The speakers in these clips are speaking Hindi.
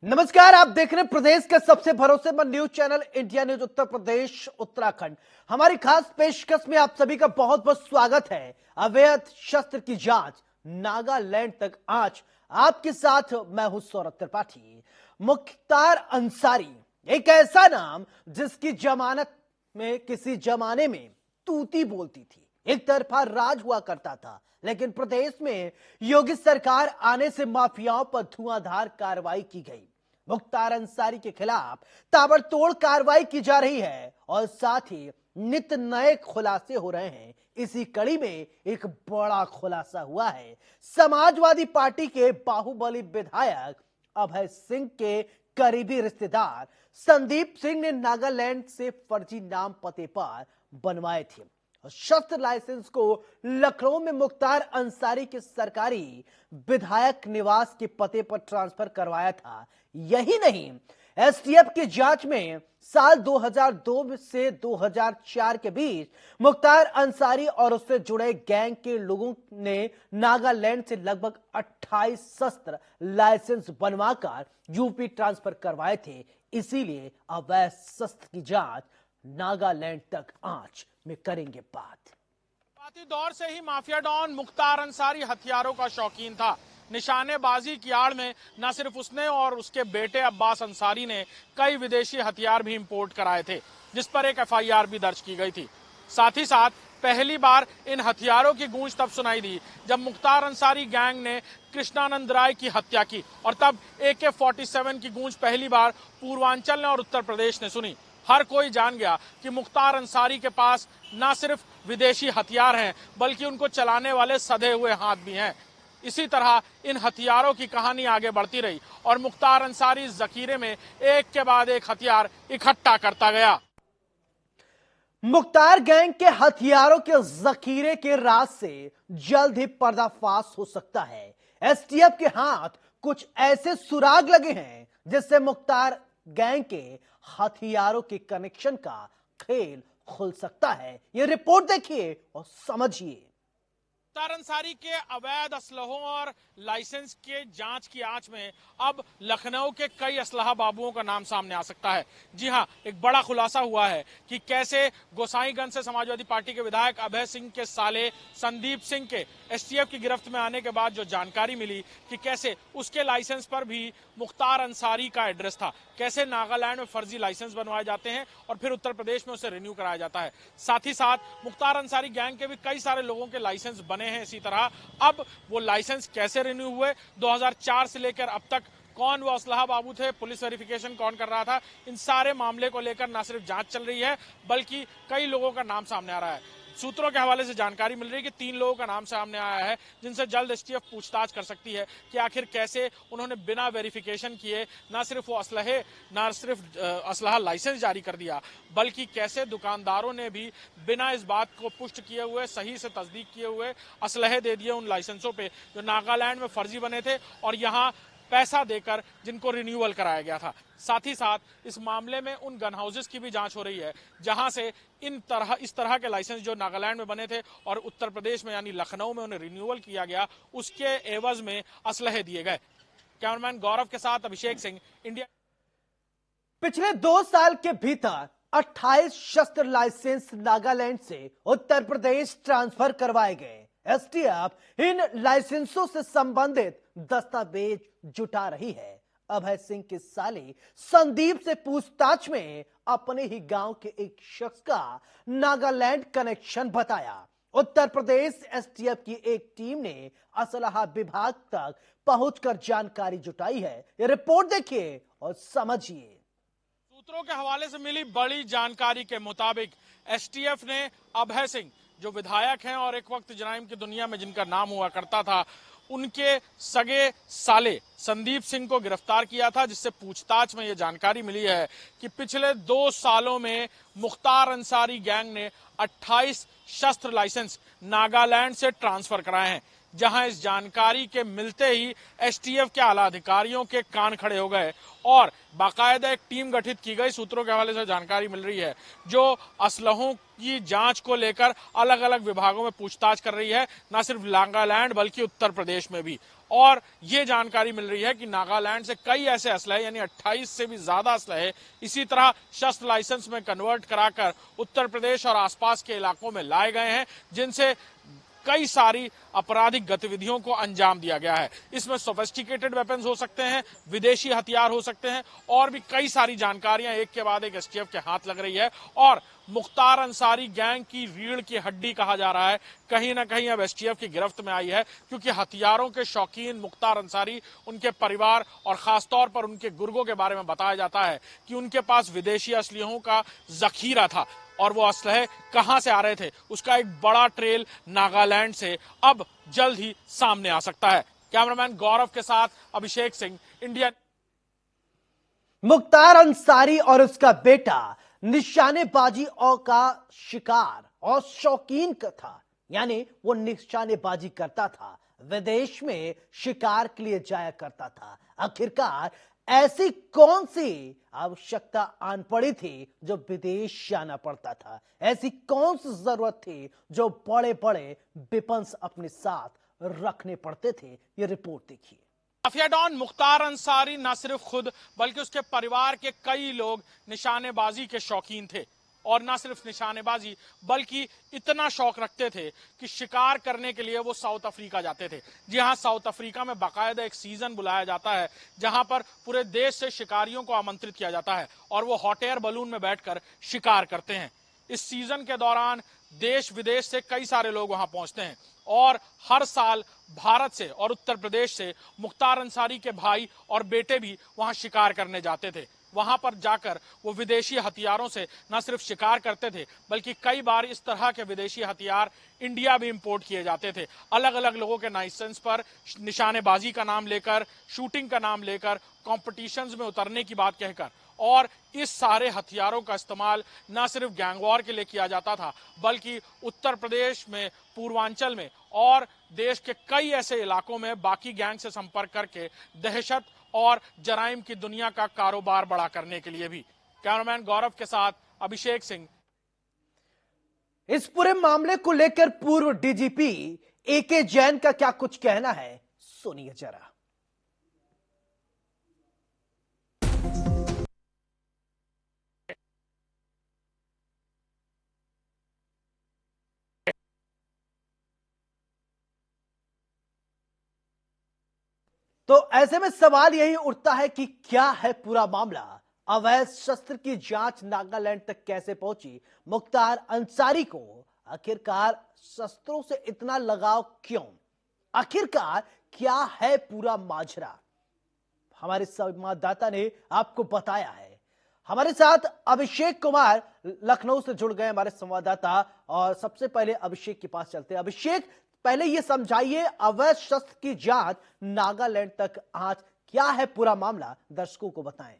नमस्कार, आप देख रहे हैं प्रदेश के सबसे भरोसेमंद news channel India news Uttar Pradesh Uttarakhand. हमारी खास पेशकश में आप सभी का बहुत बहुत स्वागत है। अवैध शस्त्र की जांच नागालैंड तक। आज आपके साथ मैं हूं सौरभ त्रिपाठी। मुख्तार अंसारी एक ऐसा नाम जिसकी जमानत में किसी जमाने में तूती बोलती थी, एक तरफा राज हुआ करता था, लेकिन प्रदेश में योगी सरकार आने से माफियाओं पर धुआंधार कार्रवाई की गई। मुख्तार अंसारी के खिलाफ ताबड़तोड़ कार्रवाई की जा रही है और साथ ही नित नए खुलासे हो रहे हैं। इसी कड़ी में एक बड़ा खुलासा हुआ है। समाजवादी पार्टी के बाहुबली विधायक अभय सिंह के करीबी रिश्तेदार संदीप सिंह ने नागालैंड से फर्जी नाम पते पर बनवाए थे। शस्त्र लाइसेंस को लखनऊ में मुख्तार अंसारी के सरकारी विधायक निवास के पते पर ट्रांसफर करवाया था। यही नहीं, एसटीएफ की जांच में साल 2002 से 2004 के बीच मुख्तार अंसारी और उससे जुड़े गैंग के लोगों ने नागालैंड से लगभग 28 शस्त्र लाइसेंस बनवाकर यूपी ट्रांसफर करवाए थे। इसीलिए अवैध शस्त्र की जांच नागालैंड तक आज में करेंगे बात। शुरुआती दौर से ही माफिया डॉन मुख्तार अंसारी हथियारों का शौकीन था। निशानेबाजी की आड़ में न सिर्फ उसने और उसके बेटे अब्बास अंसारी ने कई विदेशी हथियार भी इंपोर्ट कराए थे, जिस पर एक एफआईआर भी दर्ज की गई थी। साथ ही साथ पहली बार इन हथियारों की गूंज तब सुनाई दी जब मुख्तार अंसारी गैंग ने कृष्णानंद राय की हत्या की, और तब AK-47 की गूंज पहली बार पूर्वांचल ने और उत्तर प्रदेश ने सुनी। हर कोई जान गया कि मुख्तार अंसारी के पास न सिर्फ विदेशी हथियार हैं, बल्कि उनको चलाने वाले सधे हुए हाथ भी हैं। इसी तरह इन हथियारों की कहानी आगे बढ़ती रही और मुख्तार अंसारी इस जखीरे में एक के बाद एक हथियार इकट्ठा करता गया। मुख्तार गैंग के हथियारों के जखीरे के राज से जल्द ही पर्दाफाश हो सकता है। एसटीएफ के हाथ कुछ ऐसे सुराग लगे हैं जिससे मुख्तार गैंग के हथियारों के कनेक्शन का खेल खुल सकता है। यह रिपोर्ट देखिए और समझिए। मुख्तार अंसारी के अवैध असलहों और लाइसेंस के जांच की आंच में अब लखनऊ के कई असलहा बाबुओं का नाम सामने आ सकता है। जी हां, एक बड़ा खुलासा हुआ है कि कैसे गोसाईगंज से समाजवादी पार्टी के विधायक अभय सिंह के साले संदीप सिंह के एसटीएफ की गिरफ्त में आने के बाद जो जानकारी मिली कि कैसे उसके लाइसेंस पर भी मुख्तार अंसारी का एड्रेस था, कैसे नागालैंड में फर्जी लाइसेंस बनवाए जाते हैं और फिर उत्तर प्रदेश में उसे रिन्यू कराया जाता है। साथ ही साथ मुख्तार अंसारी गैंग के भी कई सारे लोगों के लाइसेंस बने हैं। इसी तरह अब वो लाइसेंस कैसे रिन्यू हुए, 2004 से लेकर अब तक कौन वो असलहा बाबू थे, पुलिस वेरिफिकेशन कौन कर रहा था, इन सारे मामले को लेकर न सिर्फ जांच चल रही है बल्कि कई लोगों का नाम सामने आ रहा है। सूत्रों के हवाले से जानकारी मिल रही है कि 3 लोगों का नाम सामने आया है जिनसे जल्द एसटीएफ पूछताछ कर सकती है कि आखिर कैसे उन्होंने बिना वेरिफिकेशन किए न सिर्फ वो असलहा लाइसेंस जारी कर दिया, बल्कि कैसे दुकानदारों ने भी बिना इस बात को पुष्ट किए हुए, सही से तस्दीक किए हुए असलहे दे दिए उन लाइसेंसों पे जो नागालैंड में फर्जी बने थे और यहाँ पैसा देकर जिनको रिन्यूअल कराया गया था। साथ ही साथ इस मामले में उन गन हाउसेस की भी जांच हो रही है जहां से इस तरह के लाइसेंस जो नागालैंड में बने थे और उत्तर प्रदेश में यानी लखनऊ में उन्हें रिन्यूअल किया गया, उसके एवज में असलहे दिए गए। कैमरामैन गौरव के साथ अभिषेक सिंह, इंडिया। पिछले 2 साल के भीतर 28 शस्त्र लाइसेंस नागालैंड से उत्तर प्रदेश ट्रांसफर करवाए गए। एसटीएफ इन लाइसेंसों से संबंधित दस्तावेज जुटा रही है। अभय सिंह के साले संदीप से पूछताछ में अपने ही गांव के एक शख्स का नागालैंड कनेक्शन बताया। उत्तर प्रदेश एसटीएफ की एक टीम ने असलहा विभाग तक पहुंचकर जानकारी जुटाई है। ये रिपोर्ट देखिए और समझिए। सूत्रों के हवाले से मिली बड़ी जानकारी के मुताबिक एसटीएफ ने अभय सिंह, जो विधायक हैं और एक वक्त जराइम की दुनिया में जिनका नाम हुआ करता था, उनके सगे साले संदीप सिंह को गिरफ्तार किया था, जिससे पूछताछ में यह जानकारी मिली है कि पिछले 2 सालों में मुख्तार अंसारी गैंग ने 28 शस्त्र लाइसेंस नागालैंड से ट्रांसफर कराए हैं। जहां इस जानकारी के मिलते ही एसटीएफ के आला अधिकारियों के कान खड़े हो गए और बाकायदा एक टीम गठित की गई। सूत्रों के हवाले से जानकारी मिल रही है जो असलहों की जांच को लेकर अलग अलग विभागों में पूछताछ कर रही है, न सिर्फ नागालैंड बल्कि उत्तर प्रदेश में भी। और ये जानकारी मिल रही है कि नागालैंड से कई ऐसे असलहे यानी 28 से भी ज्यादा असलहे इसी तरह शस्त्र लाइसेंस में कन्वर्ट कराकर उत्तर प्रदेश और आसपास के इलाकों में लाए गए हैं, जिनसे कई सारी आपराधिक गतिविधियों को अंजाम दिया गया है। इसमें सोफिस्टिकेटेड वेपन्स हो सकते हैं, विदेशी हथियार हो सकते हैं और भी कई सारी जानकारियां एक के बाद एक एसटीएफ के हाथ लग रही है। और मुख्तार अंसारी गैंग की रीढ़ की हड्डी कहा जा रहा है, कहीं ना कहीं अब एसटीएफ की गिरफ्त में आई है, क्योंकि हथियारों के शौकीन मुख्तार अंसारी, उनके परिवार और खासतौर पर उनके गुर्गों के बारे में बताया जाता है कि उनके पास विदेशी असलहों का जखीरा था और वो असलहे कहां से आ रहे थे उसका एक बड़ा ट्रेल नागालैंड से अब जल्द ही सामने आ सकता है। कैमरामैन गौरव के साथ अभिषेक सिंह, इंडिया। मुख्तार अंसारी और उसका बेटा निशानेबाजी और का शिकार और शौकीन का था, यानी वो निशानेबाजी करता था, विदेश में शिकार के लिए जाया करता था। आखिरकार ऐसी कौन सी आवश्यकता आन पड़ी थी जो विदेश जाना पड़ता था? ऐसी कौन सी जरूरत थी जो बड़े बड़े वेपन्स अपने साथ रखने पड़ते थे? ये रिपोर्ट देखिए। माफिया डॉन मुख्तार अंसारी न सिर्फ खुद बल्कि उसके परिवार के कई लोग निशानेबाजी के शौकीन थे, और न सिर्फ निशानेबाजी बल्कि इतना शौक रखते थे कि शिकार करने के लिए वो साउथ अफ्रीका जाते थे। जी हाँ, साउथ अफ्रीका में बाकायदा एक सीजन बुलाया जाता है जहां पर पूरे देश से शिकारियों को आमंत्रित किया जाता है और वो हॉट एयर बलून में बैठकर शिकार करते हैं। इस सीजन के दौरान देश विदेश से कई सारे लोग वहां पहुंचते हैं और हर साल भारत से और उत्तर प्रदेश से मुख्तार अंसारी के भाई और बेटे भी वहां शिकार करने जाते थे। वहां पर जाकर वो विदेशी हथियारों से न सिर्फ शिकार करते थे बल्कि कई बार इस तरह के विदेशी हथियार इंडिया भी इंपोर्ट किए जाते थे, अलग अलग लोगों के लाइसेंस पर निशानेबाजी का नाम लेकर, शूटिंग का नाम लेकर, कॉम्पिटिशन्स में उतरने की बात कहकर। और इस सारे हथियारों का इस्तेमाल न सिर्फ गैंगवॉर के लिए किया जाता था बल्कि उत्तर प्रदेश में, पूर्वांचल में और देश के कई ऐसे इलाकों में बाकी गैंग से संपर्क करके दहशत और जराइम की दुनिया का कारोबार बड़ा करने के लिए भी। कैमरामैन गौरव के साथ अभिषेक सिंह। इस पूरे मामले को लेकर पूर्व डीजीपी एके जैन का क्या कुछ कहना है, सुनिए जरा। तो ऐसे में सवाल यही उठता है कि क्या है पूरा मामला? अवैध शस्त्र की जांच नागालैंड तक कैसे पहुंची? मुख्तार अंसारी को आखिरकार शस्त्रों से इतना लगाव क्यों? आखिरकार क्या है पूरा माजरा? हमारे संवाददाता ने आपको बताया है। हमारे साथ अभिषेक कुमार लखनऊ से जुड़ गए, हमारे संवाददाता। और सबसे पहले अभिषेक के पास चलते हैं। अभिषेक, पहले यह समझाइए, अवैध शस्त्र की जांच नागालैंड तक आज क्या है पूरा मामला, दर्शकों को बताएं।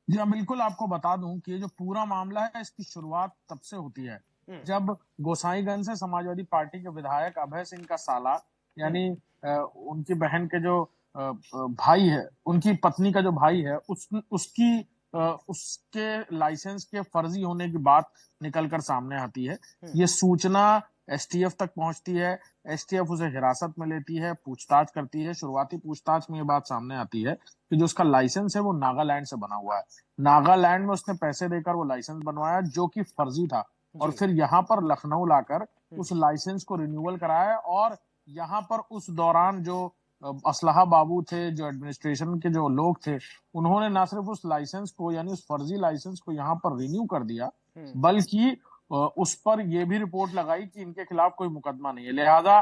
जी हाँ, बिल्कुल आपको बता दूं कि ये जो पूरा मामला है इसकी शुरुआत तब से होती है जब गोसाईगंज से समाजवादी पार्टी के विधायक अभय सिंह का साला यानी उनकी बहन के जो भाई है, उनकी पत्नी का जो भाई है, उसके लाइसेंस के फर्जी होने की बात निकलकर सामने आती है। ये सूचना एसटीएफ तक पहुंचती है, एसटीएफ उसे हिरासत में लेती है, पूछताछ करती है। शुरुआती पूछताछ में ये बात सामने आती है कि जो उसका लाइसेंस है वो नागालैंड से बना हुआ है। नागालैंड में उसने पैसे देकर वो लाइसेंस बनवाया जो कि फर्जी था, और फिर यहाँ पर लखनऊ लाकर उस लाइसेंस को रिन्यूअल कराया। और यहाँ पर उस दौरान जो असलहा बाबू थे, जो एडमिनिस्ट्रेशन के जो लोग थे, उन्होंने ना सिर्फ उस लाइसेंस को यानी उस फर्जी लाइसेंस को यहाँ पर रिन्यू कर दिया, बल्कि उस पर यह भी रिपोर्ट लगाई कि इनके खिलाफ कोई मुकदमा नहीं है। लिहाजा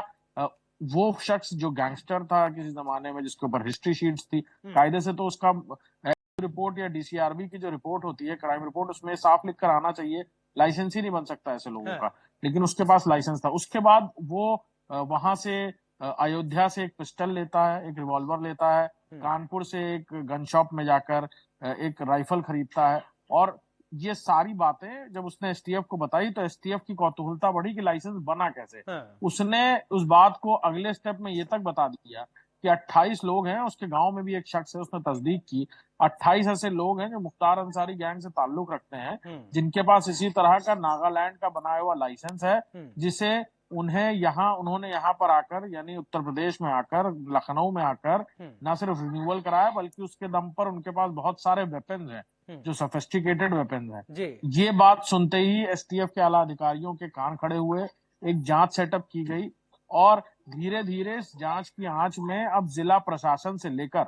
वो शख्स जो गैंगस्टर था किसी जमाने में, जिसके ऊपर हिस्ट्री शीट्स थी, कायदे से तो उसका रिपोर्ट या डीसीआरबी की जो रिपोर्ट होती है, क्राइम रिपोर्ट, उसमें साफ लिख कर आना चाहिए लाइसेंस ही नहीं बन सकता ऐसे लोगों का। लेकिन उसके पास लाइसेंस था। उसके बाद वो वहां से अयोध्या से एक पिस्टल लेता है, एक रिवॉल्वर लेता है, कानपुर से एक गन शॉप में जाकर एक राइफल खरीदता है। और ये सारी बातें जब उसने एसटीएफ को बताई तो एसटीएफ की कौतूहलता बढ़ी कि लाइसेंस बना कैसे। उसने उस बात को अगले स्टेप में ये तक बता दिया कि 28 लोग हैं, उसके गांव में भी एक शख्स है, उसने तस्दीक की 28 ऐसे लोग हैं जो मुख्तार अंसारी गैंग से ताल्लुक रखते हैं, जिनके पास इसी तरह का नागालैंड का बनाया हुआ लाइसेंस है, जिसे उन्होंने यहाँ पर आकर, यानी उत्तर प्रदेश में आकर, लखनऊ में आकर ना सिर्फ रिन्यूअल कराया, बल्कि उसके दम पर उनके पास बहुत सारे वेपन्स हैं, जो सोफिस्टिकेटेड वेपन्स हैं। जी। ये बात सुनते ही एसटीएफ के आला अधिकारियों के कान खड़े हुए, एक जांच सेटअप की गई और धीरे धीरे इस जांच की आंच में अब जिला प्रशासन से लेकर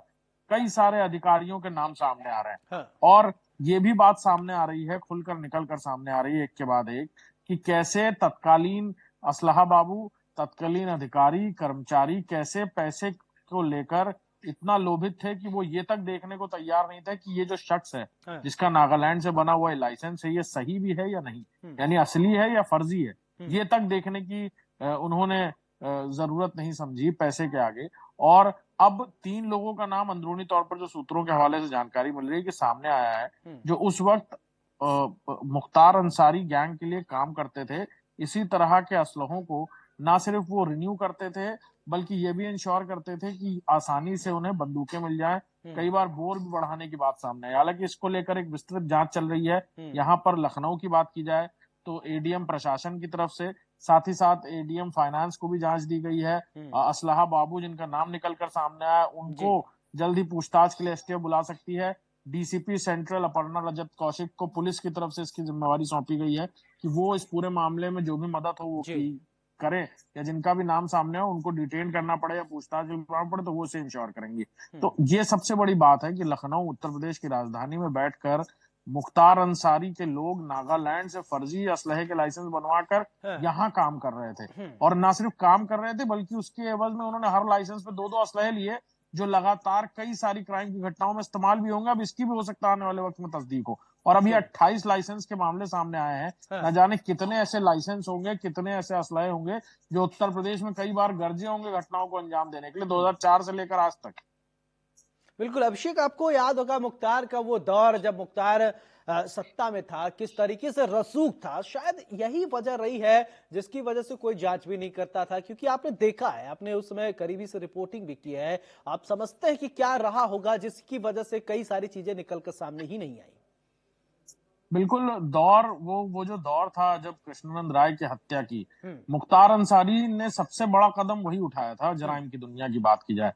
कई सारे अधिकारियों के नाम सामने आ रहे हैं। हाँ। और ये भी बात सामने आ रही है, खुलकर निकल कर सामने आ रही है एक के बाद एक, कि कैसे तत्कालीन असलहा बाबू, तत्कालीन अधिकारी, कर्मचारी कैसे पैसे को लेकर इतना लोभित थे कि वो ये तक देखने को तैयार नहीं थे कि ये जो शख्स है, हाँ। जिसका नागालैंड से बना हुआ लाइसेंस है, ये सही भी है या नहीं, यानी असली है या फर्जी है, ये तक देखने की उन्होंने जरूरत नहीं समझी पैसे के आगे। और अब 3 लोगों का नाम अंदरूनी तौर पर, जो सूत्रों के हवाले से जानकारी मिल रही है, कि सामने आया है, जो उस वक्त मुख्तार अंसारी गैंग के लिए काम करते थे। इसी तरह के असलहों को ना सिर्फ वो रिन्यू करते थे, बल्कि ये भी इंश्योर करते थे कि आसानी से उन्हें बंदूकें मिल जाएं। कई बार बोर भी बढ़ाने की बात सामने आई। हालांकि इसको लेकर एक विस्तृत जांच चल रही है। यहाँ पर लखनऊ की बात की जाए तो एडीएम प्रशासन की तरफ से, साथ ही साथ एडीएम फाइनेंस को भी जांच दी गई है। असलहा बाबू, जिनका नाम निकल कर सामने आया, उनको जल्द ही पूछताछ के लिए एसटीएफ बुला सकती है। डीसीपी सेंट्रल अपर्णा रजत कौशिक को पुलिस की तरफ से इसकी जिम्मेवारी सौंपी गई है कि वो इस पूरे मामले में जो भी मदद हो वो करे, या जिनका भी नाम सामने हो उनको डिटेन करना पड़े या पूछताछ करना पड़े तो वो उसे इंश्योर करेंगे। तो ये सबसे बड़ी बात है कि लखनऊ, उत्तर प्रदेश की राजधानी में बैठकर मुख्तार अंसारी के लोग नागालैंड से फर्जी असलहे के लाइसेंस बनवाकर यहाँ काम कर रहे थे। और ना सिर्फ काम कर रहे थे, बल्कि उसके एवज में उन्होंने हर लाइसेंस पे 2-2 असलहे लिए, जो लगातार कई सारी क्राइम की घटनाओं में इस्तेमाल भी होंगे। अब इसकी भी हो सकता है आने वाले वक्त में तस्दीक हो। और अभी 28 लाइसेंस के मामले सामने आए हैं। न जाने कितने ऐसे लाइसेंस होंगे, कितने ऐसे असलहे होंगे जो उत्तर प्रदेश में कई बार गरजे होंगे घटनाओं को अंजाम देने के लिए, 2004 से लेकर आज तक। बिल्कुल अभिषेक, आपको याद होगा मुख्तार का वो दौर, जब मुख्तार सत्ता में था, किस तरीके से रसूख था। शायद यही वजह रही है जिसकी वजह से कोई जांच भी नहीं करता था, क्योंकि आपने देखा है, आपने उस समय करीबी से रिपोर्टिंग भी की है, आप समझते हैं कि क्या रहा होगा जिसकी वजह से कई सारी चीजें निकलकर सामने ही नहीं आई। बिल्कुल, दौर वो जो दौर था जब कृष्णानंद राय की हत्या की, मुख्तार अंसारी ने सबसे बड़ा कदम वही उठाया था। जराइम की दुनिया की बात की जाए,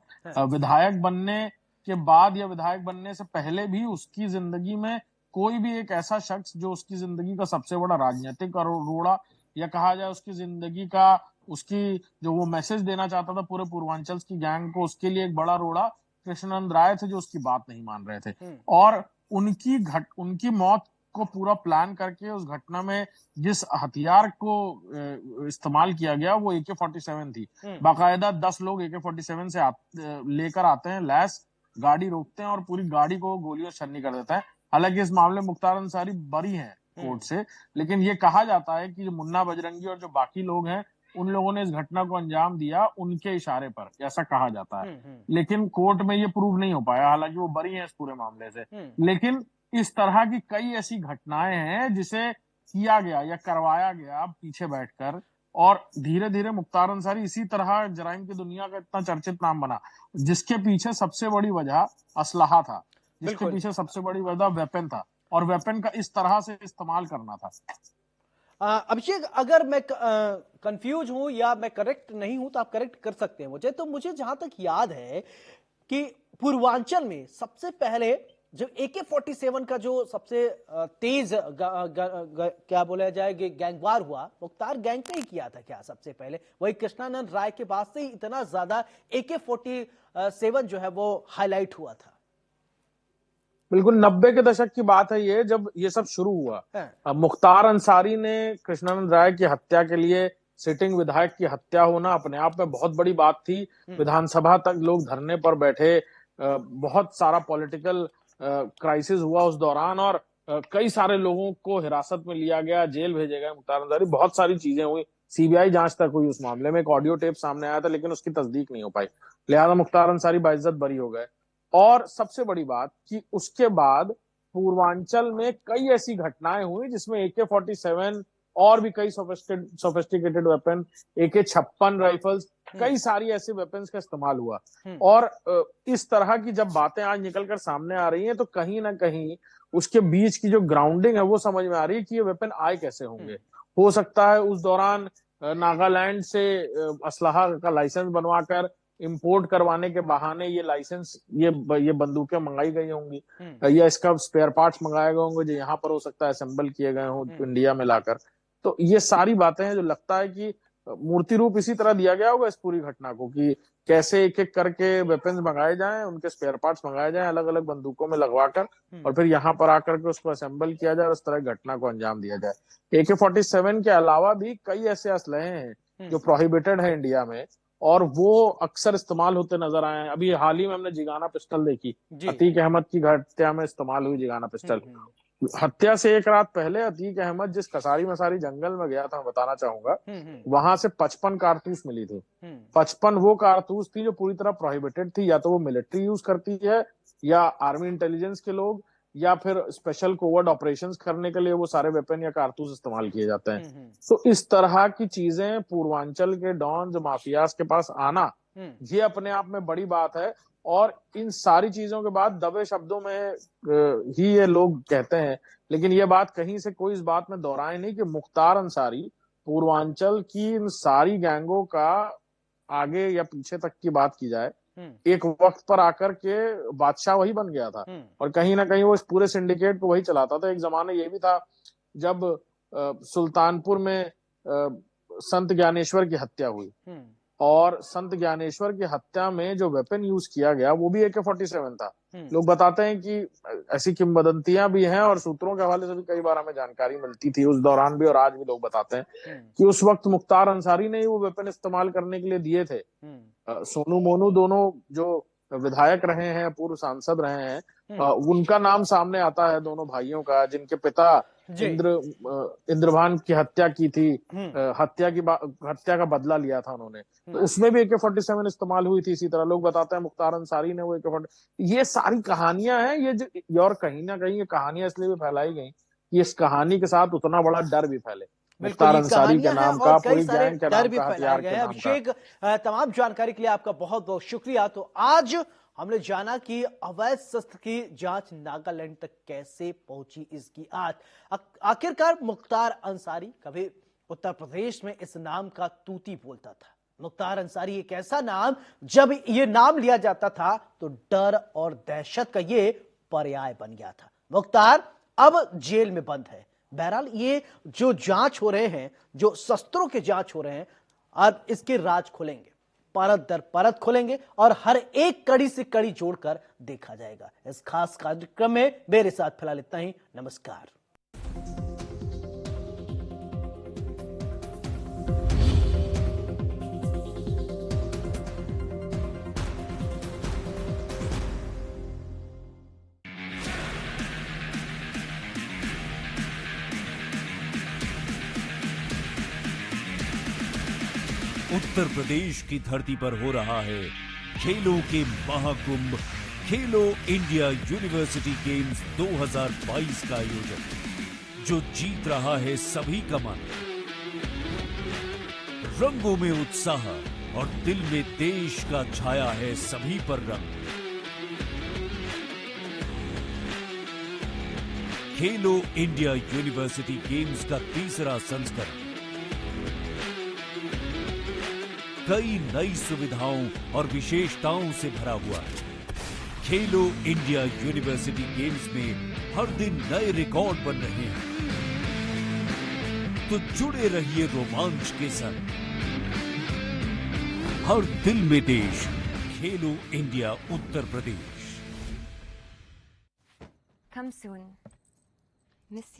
विधायक बनने के बाद या विधायक बनने से पहले भी उसकी जिंदगी में कोई भी एक ऐसा शख्स जो उसकी जिंदगी का सबसे बड़ा राजनीतिक रोड़ा, या कहा जाए उसकी जिंदगी का, उसकी जो वो मैसेज देना चाहता था पूरे पूर्वांचल की गैंग को, उसके लिए एक बड़ा रोड़ा कृष्णानंद राय थे, जो उसकी बात नहीं मान रहे थे। और उनकी मौत को पूरा प्लान करके उस घटना में जिस हथियार को इस्तेमाल किया गया वो AK-47 थी। बाकायदा 10 लोग AK-47 से लेकर आते हैं, लैस गाड़ी रोकते हैं और पूरी गाड़ी को गोलियों छन्नी कर देता है। हालांकि इस मामले में मुख्तार अंसारी बरी हैं कोर्ट से, लेकिन ये कहा जाता है कि मुन्ना बजरंगी और जो बाकी लोग हैं, उन लोगों ने इस घटना को अंजाम दिया उनके इशारे पर, ऐसा कहा जाता है। लेकिन कोर्ट में ये प्रूव नहीं हो पाया, हालांकि वो बरी हैं इस पूरे मामले से। लेकिन इस तरह की कई ऐसी घटनाएं हैं जिसे किया गया या करवाया गया पीछे बैठकर, और धीरे धीरे मुख्तार अंसारी इसी तरह जराइम की दुनिया का इतना चर्चित नाम बना, जिसके पीछे सबसे बड़ी वजह असलहा था, जिसके पीछे सबसे बड़ी वजह वेपन था, और वेपन का इस तरह से इस्तेमाल करना था। अभिषेक, अगर मैं कंफ्यूज हूं या मैं करेक्ट नहीं हूं तो आप करेक्ट कर सकते हैं मुझे। तो मुझे जहां तक याद है कि पूर्वांचल में सबसे पहले जब AK-47 का जो सबसे तेज क्या बोला जाए गैंगवार हुआ, मुख्तार गैंग ने ही किया था क्या सबसे पहले? वही कृष्णानंद राय के बाद से ही इतना ज्यादा AK-47 जो है वो हाईलाइट हुआ था। बिल्कुल 90 के दशक की बात है ये, जब ये सब शुरू हुआ। मुख्तार अंसारी ने कृष्णानंद राय की हत्या के लिए, सिटिंग विधायक की हत्या होना अपने आप में बहुत बड़ी बात थी। विधानसभा तक लोग धरने पर बैठे, बहुत सारा पॉलिटिकल क्राइसिस हुआ उस दौरान, और कई सारे लोगों को हिरासत में लिया गया, जेल भेजे गए मुख्तार अंसारी, बहुत सारी चीजें हुई। सीबीआई जांच तक हुई उस मामले में, एक ऑडियो टेप सामने आया था लेकिन उसकी तस्दीक नहीं हो पाई, लिहाजा मुख्तार अंसारी बाइज्जत बरी हो गए। और सबसे बड़ी बात कि उसके बाद पूर्वांचल में कई ऐसी घटनाएं हुई जिसमें AK-47 और भी कई सोफिस्टिकेटेड वेपन, AK-56 राइफल्स, कई सारी ऐसे वेपन्स का इस्तेमाल हुआ। और इस तरह की जब बातें आज निकलकर सामने आ रही हैं तो कहीं ना कहीं उसके बीच की जो ग्राउंडिंग है वो समझ में आ रही है कि ये वेपन आए कैसे होंगे। हो सकता है उस दौरान नागालैंड से असलहा का लाइसेंस बनवाकर इंपोर्ट करवाने के बहाने ये लाइसेंस ये बंदूकें मंगाई गई होंगी, या इसका स्पेयर पार्ट्स मंगाए गए होंगे जो यहाँ पर हो सकता है असेंबल किए गए हों इंडिया में लाकर। तो ये सारी बातें हैं जो लगता है कि मूर्ति रूप इसी तरह दिया गया होगा इस पूरी घटना को, कि कैसे एक एक करके वेपन्स मंगाए जाएं, उनके स्पेयर पार्ट्स मंगाए जाएं अलग अलग बंदूकों में लगवाकर, और फिर यहाँ पर आकर के उसको असेंबल किया जाए और उस तरह की घटना को अंजाम दिया जाए। AK-47 के अलावा भी कई ऐसे असलहे हैं जो प्रोहिबिटेड है इंडिया में, और वो अक्सर इस्तेमाल होते नजर आए हैं। अभी हाल ही में हमने जिगाना पिस्टल देखी, अतीक अहमद की हत्या में इस्तेमाल हुई जिगाना पिस्टल। हत्या से एक रात पहले अतीक अहमद जिस कसारी मसारी जंगल में गया था, मैं बताना चाहूंगा, वहां से 55 कारतूस मिली थी। 55 वो कारतूस थी जो पूरी तरह प्रोहिबिटेड थी, या तो वो मिलिट्री यूज करती है या आर्मी इंटेलिजेंस के लोग, या फिर स्पेशल कोवर्ट ऑपरेशंस करने के लिए वो सारे वेपन या कारतूस इस्तेमाल किए जाते हैं। तो इस तरह की चीजें पूर्वांचल के डॉन्स माफियाज के पास आना, ये अपने आप में बड़ी बात है। और इन सारी चीजों के बाद दबे शब्दों में ही ये लोग कहते हैं, लेकिन ये बात कहीं से कोई इस बात में दोहराए नहीं कि मुख्तार अंसारी पूर्वांचल की इन सारी गैंगों का, आगे या पीछे तक की बात की जाए, एक वक्त पर आकर के बादशाह वही बन गया था, और कहीं ना कहीं वो इस पूरे सिंडिकेट को वही चलाता था। एक जमाना ये भी था जब सुल्तानपुर में संत ज्ञानेश्वर की हत्या हुई, और संत ज्ञानेश्वर की हत्या में जो वेपन यूज किया गया वो भी AK-47 था। लोग बताते हैं कि ऐसी किंवदंतियां भी हैं और सूत्रों के हवाले से भी कई बार हमें जानकारी मिलती थी उस दौरान भी, और आज भी लोग बताते हैं कि उस वक्त मुख्तार अंसारी ने ही वो वेपन इस्तेमाल करने के लिए दिए थे। सोनू मोनू दोनों जो विधायक रहे हैं, पूर्व सांसद रहे हैं, उनका नाम सामने आता है, दोनों भाइयों का, जिनके पिता इंद्रभान की हत्या की थी, हत्या का बदला लिया था उन्होंने, तो उसमें भी AK-47 इस्तेमाल हुई थी। इसी तरह लोग बताते हैं मुख्तार अंसारी ने वो AK-47, ये सारी कहानियां हैं ये जो, और कहीं ना कहीं ये कहानियां इसलिए भी फैलाई गई कि इस कहानी के साथ उतना बड़ा डर भी फैले। मुख्तार अंसारी के नाम का, पूरी गैंग के नाम का, हथियार के नाम का। अभिषेक, तमाम जानकारी के लिए आपका बहुत बहुत शुक्रिया। तो आज हमने जाना कि अवैध शस्त्र की जांच नागालैंड तक कैसे पहुंची, इसकी आज आखिरकार मुख्तार अंसारी कभी उत्तर प्रदेश में इस नाम का तूती बोलता था। मुख्तार अंसारी एक ऐसा नाम, जब ये नाम लिया जाता था तो डर और दहशत का ये पर्याय बन गया था। मुख्तार अब जेल में बंद है। बहरहाल ये जो जांच हो रहे हैं, जो शस्त्रों के जांच हो रहे हैं, अब इसके राज खुलेंगे, परत दर परत खुलेंगे, और हर एक कड़ी से कड़ी जोड़कर देखा जाएगा। इस खास कार्यक्रम में मेरे साथ फिलहाल इतना ही। नमस्कार। उत्तर प्रदेश की धरती पर हो रहा है खेलों के महाकुंभ, खेलो इंडिया यूनिवर्सिटी गेम्स 2022 का आयोजन, जो जीत रहा है सभी का मन। रंगों में उत्साह और दिल में देश का छाया है सभी पर रंग। खेलो इंडिया यूनिवर्सिटी गेम्स का तीसरा संस्करण कई नई सुविधाओं और विशेषताओं से भरा हुआ है। खेलो इंडिया यूनिवर्सिटी गेम्स में हर दिन नए रिकॉर्ड बन रहे हैं, तो जुड़े रहिए रोमांच के संग। हर दिल में देश, खेलो India Uttar Pradesh. Come soon. Miss you.